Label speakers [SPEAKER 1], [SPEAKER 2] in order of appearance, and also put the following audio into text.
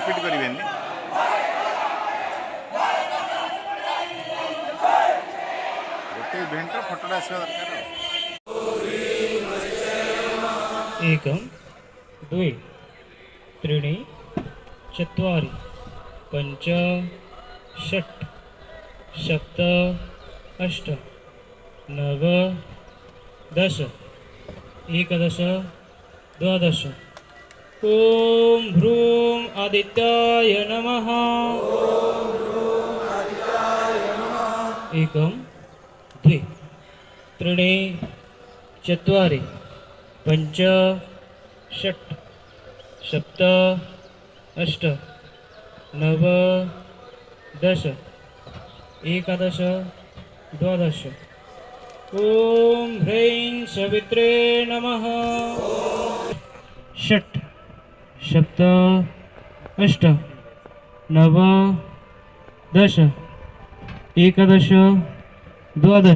[SPEAKER 1] repeat करेंगे गोटे event फटोटा आसवा दरकार
[SPEAKER 2] एकं द्वे त्रीणि चत्वारि पञ्च षट् सप्त अष्ट नव दश एकदश द्वादश ॐ भ्रूं आदित्याय नमः एकं द्वे त्रीणि चत्वारि पञ्च षट् सप्त अष्ट नव दश एकदश द्वादश ॐ ह्रीं सवित्रे नमः षट् सप्त अष्ट नव दश एकदश द्वादश